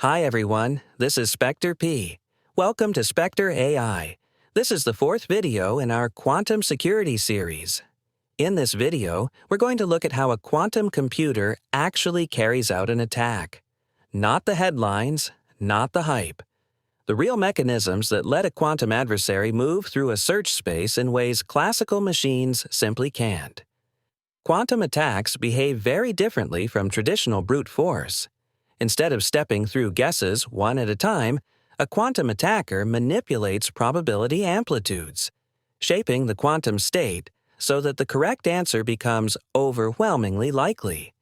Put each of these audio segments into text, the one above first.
Hi everyone, this is Spectre P. Welcome to SpecterAI. This is the fourth video in our Quantum Security series. In this video, we're going to look at how a quantum computer actually carries out an attack. Not the headlines, not the hype. The real mechanisms that let a quantum adversary move through a search space in ways classical machines simply can't. Quantum attacks behave very differently from traditional brute force. Instead of stepping through guesses one at a time, a quantum attacker manipulates probability amplitudes, shaping the quantum state so that the correct answer becomes overwhelmingly likely.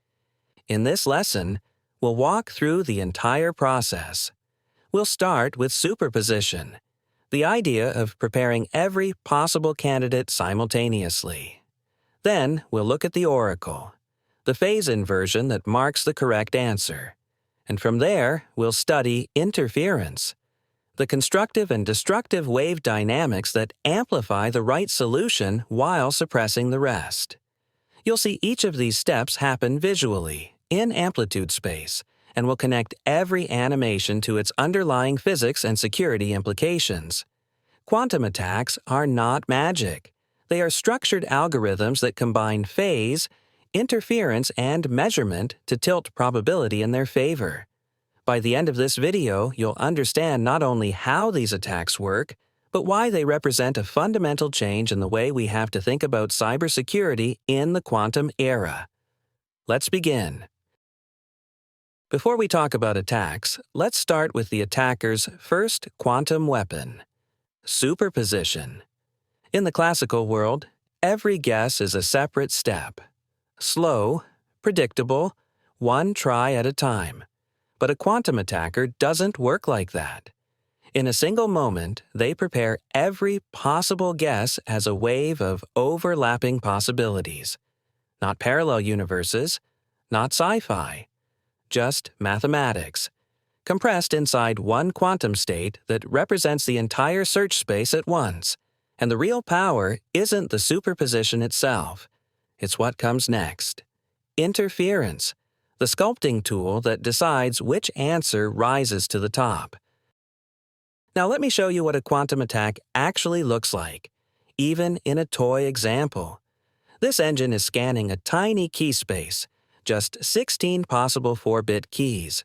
In this lesson, we'll walk through the entire process. We'll start with superposition, the idea of preparing every possible candidate simultaneously. Then we'll look at the oracle, the phase inversion that marks the correct answer. And from there, we'll study interference, the constructive and destructive wave dynamics that amplify the right solution while suppressing the rest. You'll see each of these steps happen visually, in amplitude space, and we'll connect every animation to its underlying physics and security implications. Quantum attacks are not magic. They are structured algorithms that combine phase, interference, and measurement to tilt probability in their favor. By the end of this video, you'll understand not only how these attacks work, but why they represent a fundamental change in the way we have to think about cybersecurity in the quantum era. Let's begin. Before we talk about attacks, let's start with the attacker's first quantum weapon: superposition. In the classical world, every guess is a separate step. Slow, predictable, one try at a time. But a quantum attacker doesn't work like that. In a single moment, they prepare every possible guess as a wave of overlapping possibilities. Not parallel universes, not sci-fi, just mathematics, compressed inside one quantum state that represents the entire search space at once. And the real power isn't the superposition itself. It's what comes next. Interference, the sculpting tool that decides which answer rises to the top. Now let me show you what a quantum attack actually looks like, even in a toy example. This engine is scanning a tiny key space, just 16 possible 4-bit keys.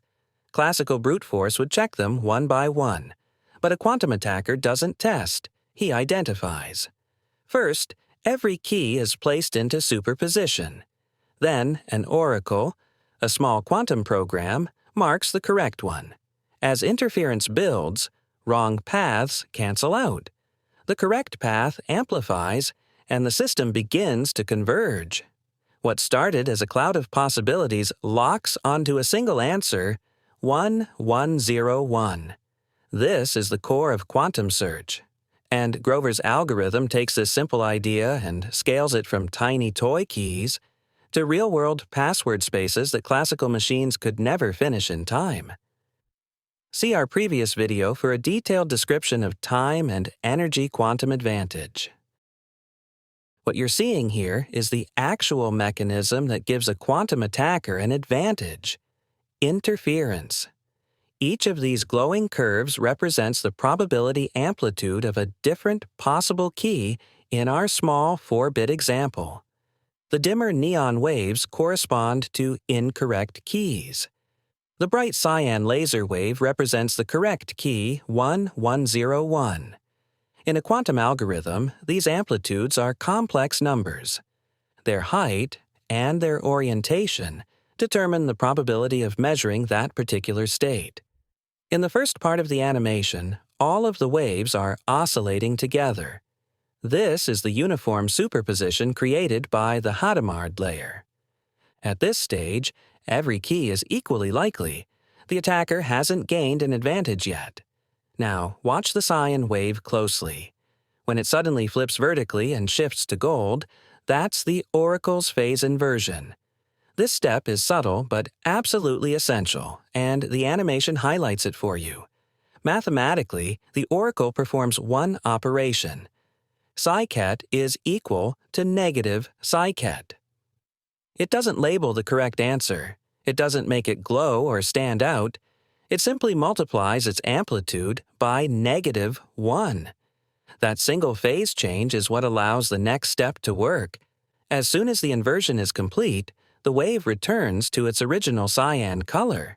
Classical brute force would check them one by one, but a quantum attacker doesn't test. He identifies. First, every key is placed into superposition. Then, an oracle, a small quantum program, marks the correct one. As interference builds, wrong paths cancel out. The correct path amplifies, and the system begins to converge. What started as a cloud of possibilities locks onto a single answer: 1101. This is the core of quantum search. And Grover's algorithm takes this simple idea and scales it from tiny toy keys to real-world password spaces that classical machines could never finish in time. See our previous video for a detailed description of time and energy quantum advantage. What you're seeing here is the actual mechanism that gives a quantum attacker an advantage: interference. Each of these glowing curves represents the probability amplitude of a different possible key in our small 4-bit example. The dimmer neon waves correspond to incorrect keys. The bright cyan laser wave represents the correct key, 1101. In a quantum algorithm, these amplitudes are complex numbers. Their height and their orientation determine the probability of measuring that particular state. In the first part of the animation, all of the waves are oscillating together. This is the uniform superposition created by the Hadamard layer. At this stage, every key is equally likely. The attacker hasn't gained an advantage yet. Now, watch the cyan wave closely. When it suddenly flips vertically and shifts to gold, that's the oracle's phase inversion. This step is subtle but absolutely essential, and the animation highlights it for you. Mathematically, the oracle performs one operation. Psi-ket is equal to negative psi-ket. It doesn't label the correct answer. It doesn't make it glow or stand out. It simply multiplies its amplitude by -1. That single phase change is what allows the next step to work. As soon as the inversion is complete, the wave returns to its original cyan color,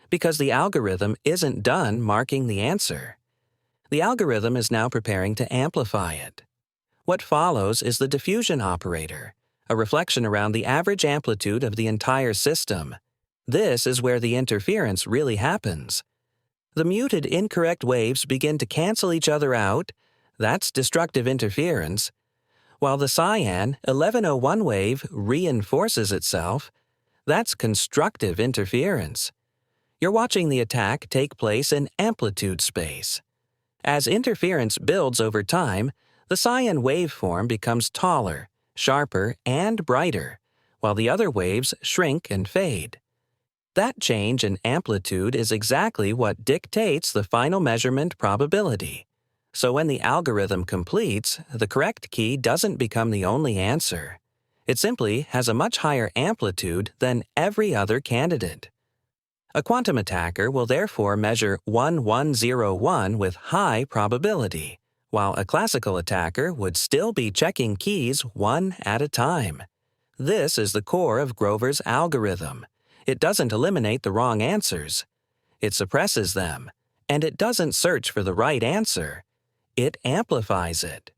because the algorithm isn't done marking the answer. The algorithm is now preparing to amplify it. What follows is the diffusion operator, a reflection around the average amplitude of the entire system. This is where the interference really happens. The muted incorrect waves begin to cancel each other out. That's destructive interference. While the cyan 1101 wave reinforces itself, that's constructive interference. You're watching the attack take place in amplitude space. As interference builds over time, the cyan waveform becomes taller, sharper, and brighter, while the other waves shrink and fade. That change in amplitude is exactly what dictates the final measurement probability. So when the algorithm completes, the correct key doesn't become the only answer. It simply has a much higher amplitude than every other candidate. A quantum attacker will therefore measure 1101 with high probability, while a classical attacker would still be checking keys one at a time. This is the core of Grover's algorithm. It doesn't eliminate the wrong answers. It suppresses them, and it doesn't search for the right answer. It amplifies it.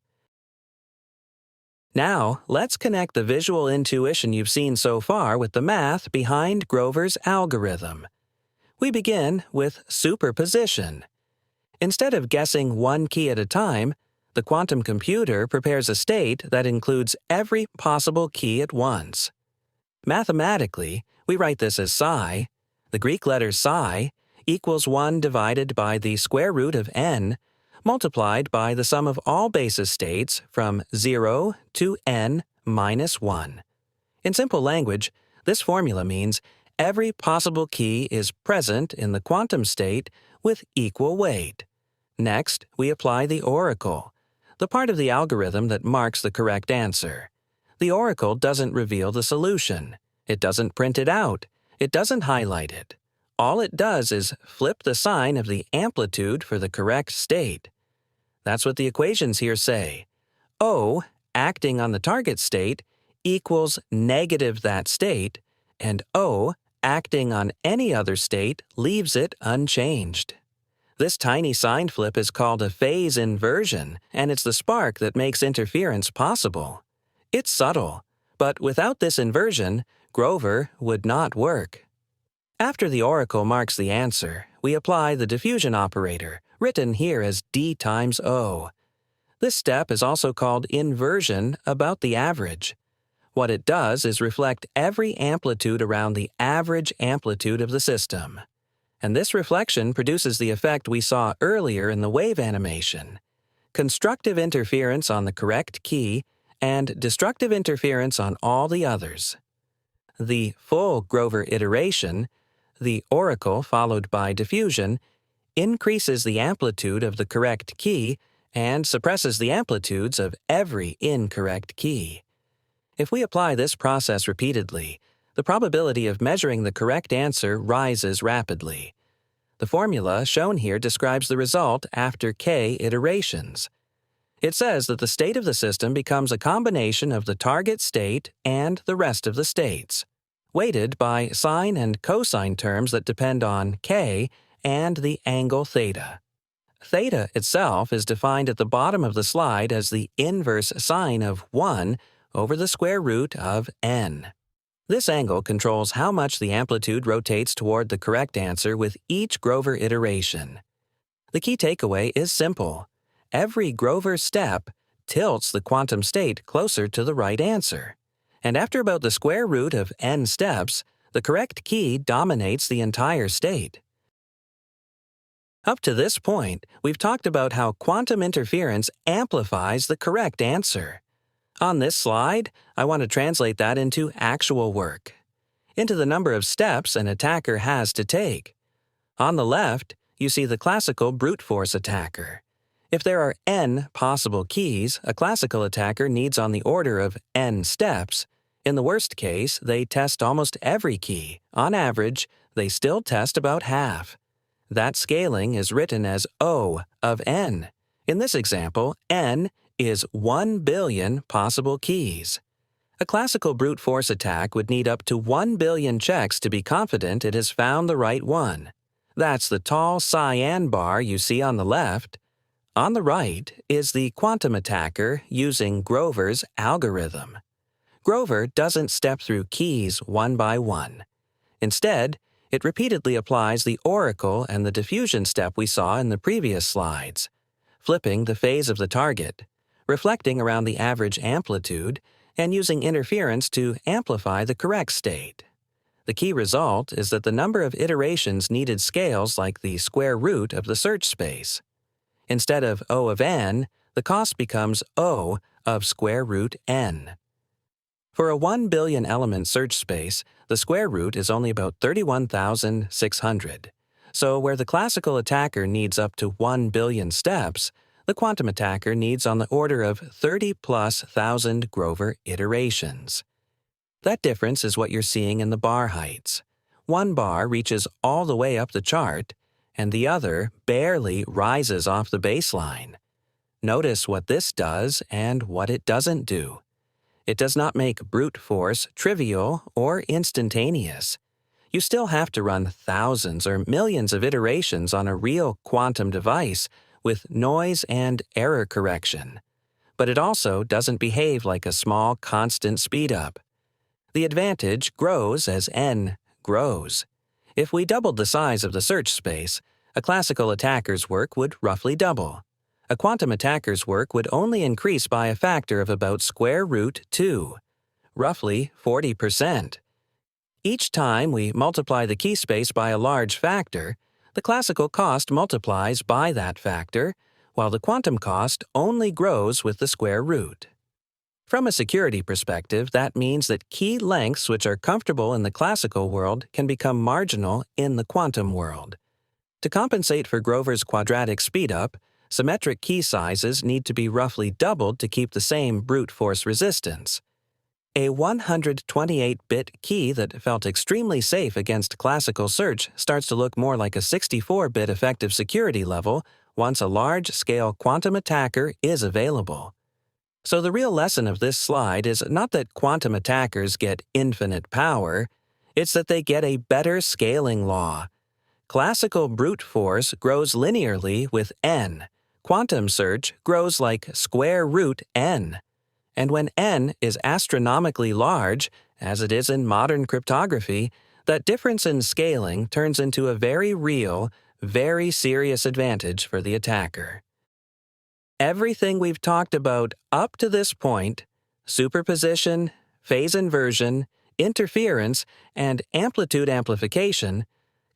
Now, let's connect the visual intuition you've seen so far with the math behind Grover's algorithm. We begin with superposition. Instead of guessing one key at a time, the quantum computer prepares a state that includes every possible key at once. Mathematically, we write this as psi. The Greek letter psi equals 1 divided by the square root of n, multiplied by the sum of all basis states from 0 to n minus 1. In simple language, this formula means every possible key is present in the quantum state with equal weight. Next, we apply the oracle, the part of the algorithm that marks the correct answer. The oracle doesn't reveal the solution. It doesn't print it out. It doesn't highlight it. All it does is flip the sign of the amplitude for the correct state. That's what the equations here say. O, acting on the target state, equals negative that state, and O, acting on any other state, leaves it unchanged. This tiny sign flip is called a phase inversion, and it's the spark that makes interference possible. It's subtle, but without this inversion, Grover would not work. After the oracle marks the answer, we apply the diffusion operator, written here as d times O. This step is also called inversion about the average. What it does is reflect every amplitude around the average amplitude of the system. And this reflection produces the effect we saw earlier in the wave animation: constructive interference on the correct key and destructive interference on all the others. The full Grover iteration, the oracle followed by diffusion, increases the amplitude of the correct key and suppresses the amplitudes of every incorrect key. If we apply this process repeatedly, the probability of measuring the correct answer rises rapidly. The formula shown here describes the result after k iterations. It says that the state of the system becomes a combination of the target state and the rest of the states, weighted by sine and cosine terms that depend on k and the angle theta. Theta itself is defined at the bottom of the slide as the inverse sine of 1 over the square root of n. This angle controls how much the amplitude rotates toward the correct answer with each Grover iteration. The key takeaway is simple. Every Grover step tilts the quantum state closer to the right answer. And after about the square root of n steps, the correct key dominates the entire state. Up to this point, we've talked about how quantum interference amplifies the correct answer. On this slide, I want to translate that into actual work, into the number of steps an attacker has to take. On the left, you see the classical brute force attacker. If there are n possible keys, a classical attacker needs on the order of n steps. In the worst case, they test almost every key. On average, they still test about half. That scaling is written as O of n. In this example, n is 1 billion possible keys. A classical brute force attack would need up to 1 billion checks to be confident it has found the right one. That's the tall cyan bar you see on the left. On the right is the quantum attacker using Grover's algorithm. Grover doesn't step through keys one by one. Instead, it repeatedly applies the oracle and the diffusion step we saw in the previous slides, flipping the phase of the target, reflecting around the average amplitude, and using interference to amplify the correct state. The key result is that the number of iterations needed scales like the square root of the search space. Instead of O of n, the cost becomes O of square root n. For a 1 billion element search space, the square root is only about 31,600. So where the classical attacker needs up to 1 billion steps, the quantum attacker needs on the order of 30,000+ Grover iterations. That difference is what you're seeing in the bar heights. One bar reaches all the way up the chart, and the other barely rises off the baseline. Notice what this does and what it doesn't do. It does not make brute force trivial or instantaneous. You still have to run thousands or millions of iterations on a real quantum device with noise and error correction. But it also doesn't behave like a small constant speedup. The advantage grows as n grows. If we doubled the size of the search space, a classical attacker's work would roughly double. A quantum attacker's work would only increase by a factor of about square root 2, roughly 40%. Each time we multiply the key space by a large factor, the classical cost multiplies by that factor, while the quantum cost only grows with the square root. From a security perspective, that means that key lengths which are comfortable in the classical world can become marginal in the quantum world. To compensate for Grover's quadratic speedup, symmetric key sizes need to be roughly doubled to keep the same brute force resistance. A 128-bit key that felt extremely safe against classical search starts to look more like a 64-bit effective security level once a large-scale quantum attacker is available. So the real lesson of this slide is not that quantum attackers get infinite power, it's that they get a better scaling law. Classical brute force grows linearly with n. Quantum search grows like square root n. And when n is astronomically large, as it is in modern cryptography, that difference in scaling turns into a very real, very serious advantage for the attacker. Everything we've talked about up to this point, superposition, phase inversion, interference, and amplitude amplification,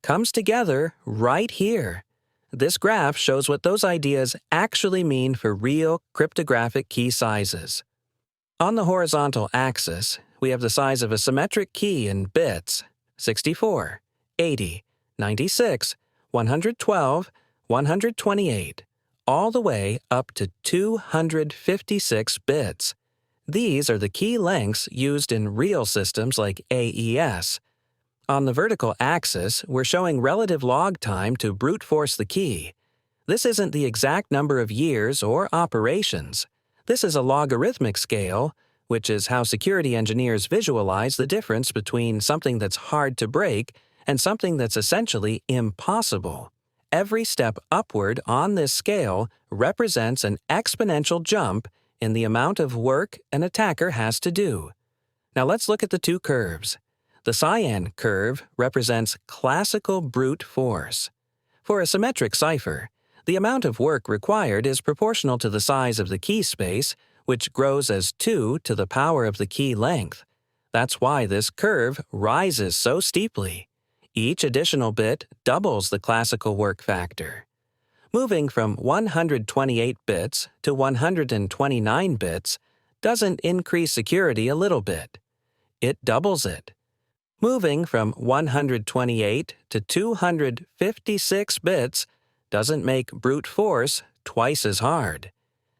comes together right here. This graph shows what those ideas actually mean for real cryptographic key sizes. On the horizontal axis, we have the size of a symmetric key in bits: 64, 80, 96, 112, 128, all the way up to 256 bits. These are the key lengths used in real systems like AES. On the vertical axis, we're showing relative log time to brute force the key. This isn't the exact number of years or operations. This is a logarithmic scale, which is how security engineers visualize the difference between something that's hard to break and something that's essentially impossible. Every step upward on this scale represents an exponential jump in the amount of work an attacker has to do. Now let's look at the two curves. The cyan curve represents classical brute force. For a symmetric cipher, the amount of work required is proportional to the size of the key space, which grows as 2 to the power of the key length. That's why this curve rises so steeply. Each additional bit doubles the classical work factor. Moving from 128 bits to 129 bits doesn't increase security a little bit. It doubles it. Moving from 128 to 256 bits doesn't make brute force twice as hard.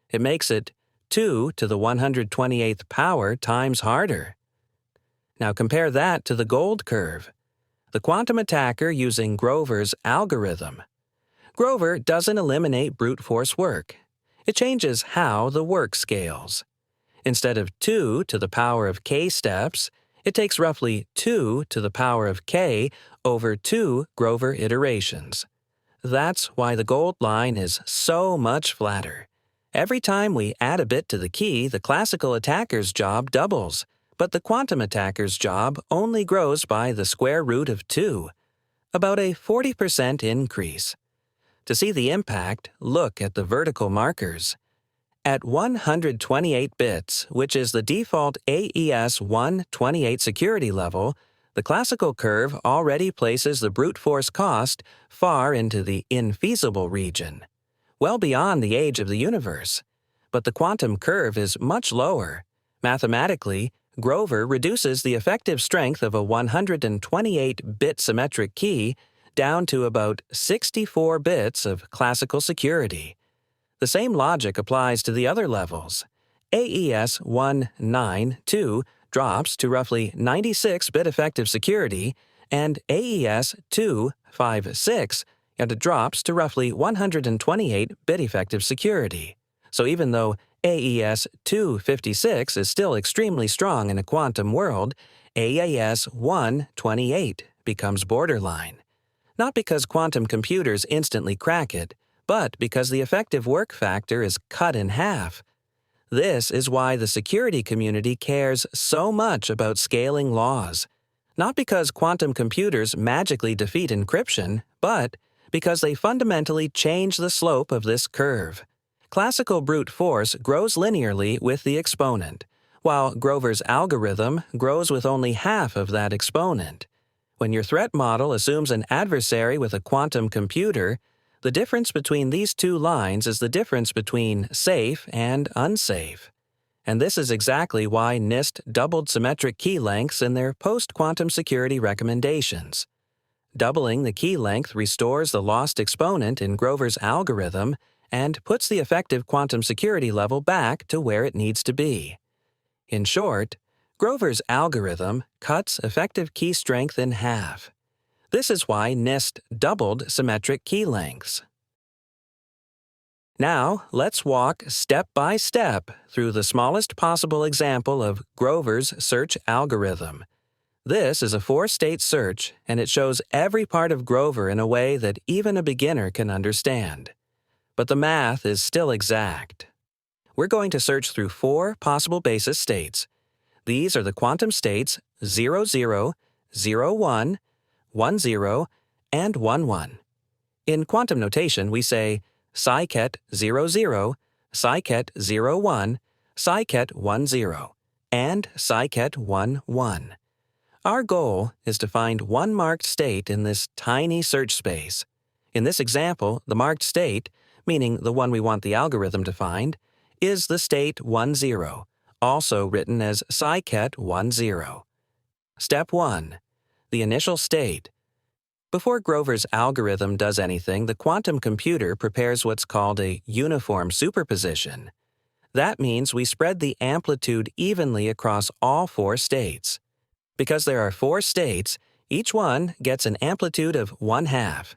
It makes it 2 to the 128th power times harder. Now compare that to the gold curve. the quantum attacker using Grover's algorithm. Grover doesn't eliminate brute force work. It changes how the work scales. Instead of 2 to the power of k steps, it takes roughly 2 to the power of k over 2 Grover iterations. That's why the gold line is so much flatter. Every time we add a bit to the key, the classical attacker's job doubles, but the quantum attacker's job only grows by the square root of 2, about a 40% increase. To see the impact, look at the vertical markers. At 128 bits, which is the default AES 128 security level, the classical curve already places the brute force cost far into the infeasible region, well beyond the age of the universe. But the quantum curve is much lower. Mathematically, Grover reduces the effective strength of a 128-bit symmetric key down to about 64 bits of classical security. The same logic applies to the other levels. AES 192 drops to roughly 96-bit effective security, and AES 256 drops to roughly 128-bit effective security. So even though AES 256 is still extremely strong in a quantum world, AES 128 becomes borderline. Not because quantum computers instantly crack it, but because the effective work factor is cut in half. This is why the security community cares so much about scaling laws. Not because quantum computers magically defeat encryption, but because they fundamentally change the slope of this curve. Classical brute force grows linearly with the exponent, while Grover's algorithm grows with only half of that exponent. When your threat model assumes an adversary with a quantum computer, the difference between these two lines is the difference between safe and unsafe. And this is exactly why NIST doubled symmetric key lengths in their post-quantum security recommendations. Doubling the key length restores the lost exponent in Grover's algorithm and puts the effective quantum security level back to where it needs to be. In short, Grover's algorithm cuts effective key strength in half. This is why NIST doubled symmetric key lengths. Now, let's walk step by step through the smallest possible example of Grover's search algorithm. This is a 4-state search, and it shows every part of Grover in a way that even a beginner can understand. But the math is still exact. We're going to search through 4 possible basis states. These are the quantum states 0, 0, 0, 1, 1, 0, and 1, 1. In quantum notation, we say psiket 0, 0, psiket 0, 1, psiket 1, 0, and psiket 1, 1. Our goal is to find one marked state in this tiny search space. In this example, the marked state, meaning the one we want the algorithm to find, is the state 1, 0, also written as psiket 1, 0. Step 1. The initial state. Before Grover's algorithm does anything, the quantum computer prepares what's called a uniform superposition. That means we spread the amplitude evenly across all 4 states. Because there are 4 states, each one gets an amplitude of 1/2.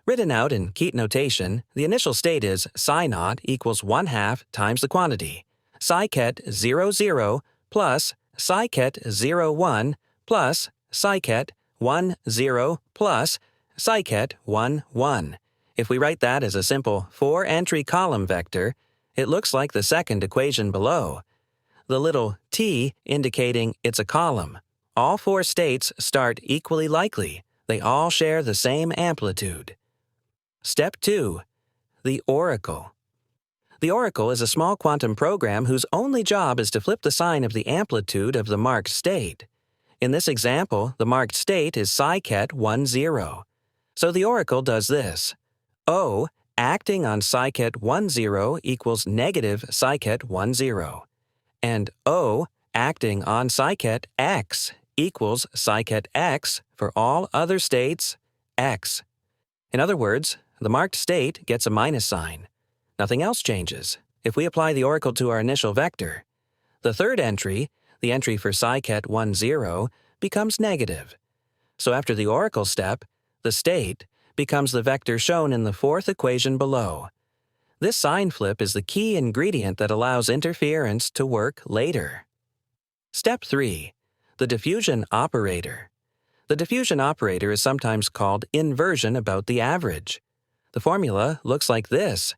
Written out in Keat notation, the initial state is psi0 equals 1/2 times the quantity, psiket 0, 0 plus psiket 0, 1 plus psiket 1, 0 plus psiket 1, 1. If we write that as a simple 4-entry column vector, it looks like the second equation below. The little t indicating it's a column. All 4 states start equally likely. They all share the same amplitude. Step 2. The oracle. The oracle is a small quantum program whose only job is to flip the sign of the amplitude of the marked state. In this example, the marked state is psiket 1, 0. So the oracle does this. O acting on psiket 1, 0 equals negative psiket 1, 0. And O acting on psiket x equals psiket x for all other states x. In other words, the marked state gets a minus sign. Nothing else changes if we apply the oracle to our initial vector. The third entry, the entry for psiket 1, 0, becomes negative. So after the oracle step, the state becomes the vector shown in the fourth equation below. This sign flip is the key ingredient that allows interference to work later. Step 3. The diffusion operator. The diffusion operator is sometimes called inversion about the average. The formula looks like this.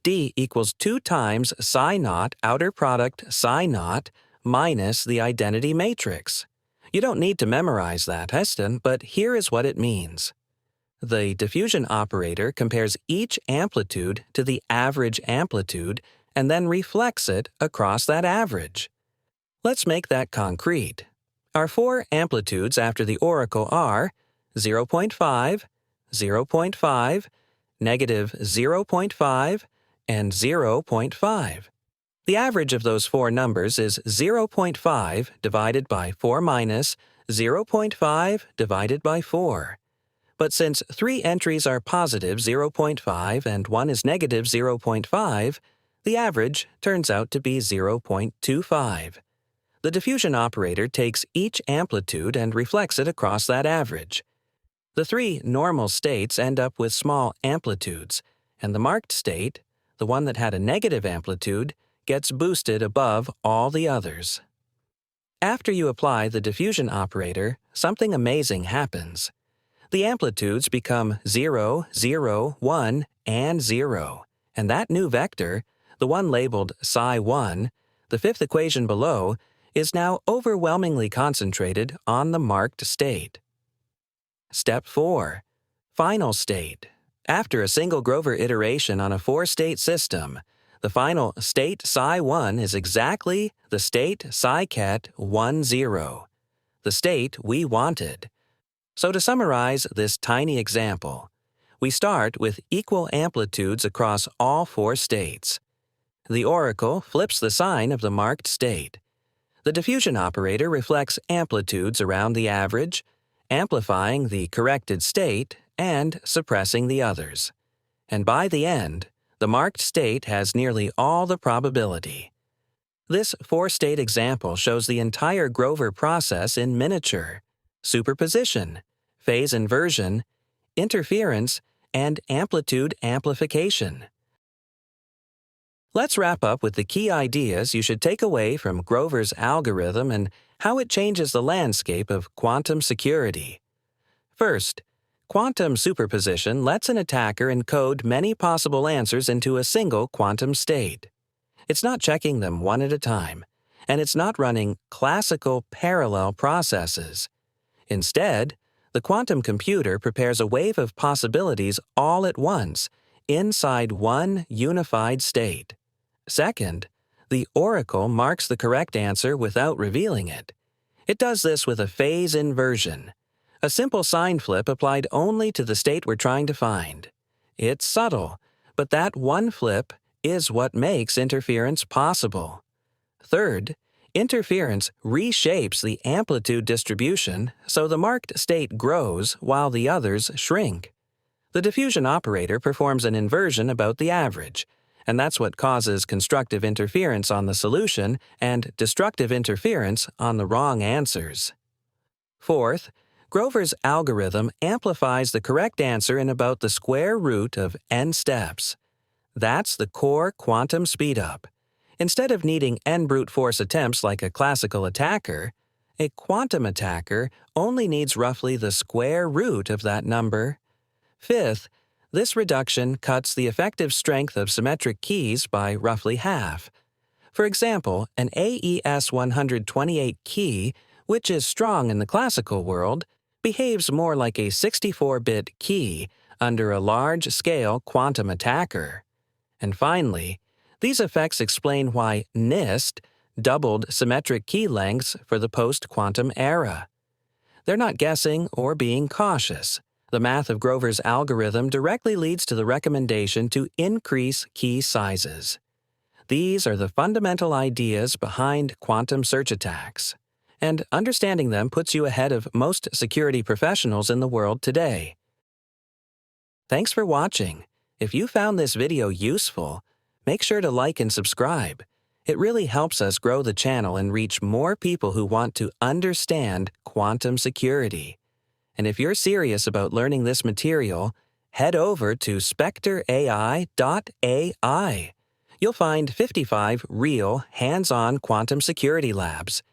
D equals 2 times psi naught outer product psi naught minus the identity matrix. You don't need to memorize that, Heston, but here is what it means. The diffusion operator compares each amplitude to the average amplitude and then reflects it across that average. Let's make that concrete. Our 4 amplitudes after the oracle are 0.5, 0.5, negative 0.5, and 0.5. The average of those 4 numbers is 0.5 divided by 4 minus 0.5 divided by 4. But since 3 entries are positive 0.5 and 1 is negative 0.5, the average turns out to be 0.25. The diffusion operator takes each amplitude and reflects it across that average. The 3 normal states end up with small amplitudes, and the marked state, the one that had a negative amplitude, gets boosted above all the others. After you apply the diffusion operator, something amazing happens. The amplitudes become 0, 0, 1, and 0, and that new vector, the one labeled psi1, the fifth equation below, is now overwhelmingly concentrated on the marked state. Step 4. Final state. After a single Grover iteration on a 4-state system, the final state psi1 is exactly the state psi-ket 1, 0, the state we wanted. So to summarize this tiny example, we start with equal amplitudes across all 4 states. The oracle flips the sign of the marked state. The diffusion operator reflects amplitudes around the average, amplifying the corrected state and suppressing the others. And by the end, the marked state has nearly all the probability. This 4-state example shows the entire Grover process in miniature: superposition, phase inversion, interference, and amplitude amplification. Let's wrap up with the key ideas you should take away from Grover's algorithm and how it changes the landscape of quantum security. First, quantum superposition lets an attacker encode many possible answers into a single quantum state. It's not checking them one at a time, and it's not running classical parallel processes. Instead, the quantum computer prepares a wave of possibilities all at once, inside one unified state. Second, the oracle marks the correct answer without revealing it. It does this with a phase inversion, a simple sign flip applied only to the state we're trying to find. It's subtle, but that one flip is what makes interference possible. Third, interference reshapes the amplitude distribution so the marked state grows while the others shrink. The diffusion operator performs an inversion about the average, and that's what causes constructive interference on the solution and destructive interference on the wrong answers. Fourth, Grover's algorithm amplifies the correct answer in about the square root of n steps. That's the core quantum speedup. Instead of needing n brute force attempts like a classical attacker, a quantum attacker only needs roughly the square root of that number. Fifth, this reduction cuts the effective strength of symmetric keys by roughly half. For example, an AES 128 key, which is strong in the classical world, behaves more like a 64-bit key under a large-scale quantum attacker. And finally, these effects explain why NIST doubled symmetric key lengths for the post-quantum era. They're not guessing or being cautious. The math of Grover's algorithm directly leads to the recommendation to increase key sizes. These are the fundamental ideas behind quantum search attacks, and understanding them puts you ahead of most security professionals in the world today. Thanks for watching. If you found this video useful, make sure to like and subscribe. It really helps us grow the channel and reach more people who want to understand quantum security. And if you're serious about learning this material, head over to SpecterAI.ai. You'll find 55 real, hands-on quantum security labs,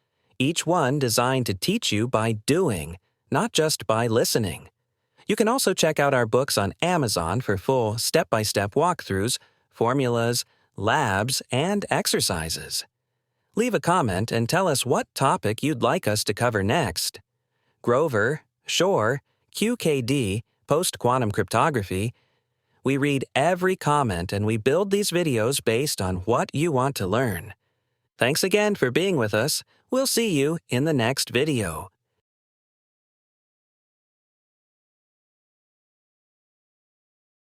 each one designed to teach you by doing, not just by listening. You can also check out our books on Amazon for full step-by-step walkthroughs, formulas, labs, and exercises. Leave a comment and tell us what topic you'd like us to cover next. Grover, Shore, QKD, post-quantum cryptography. We read every comment and we build these videos based on what you want to learn. Thanks again for being with us. We'll see you in the next video.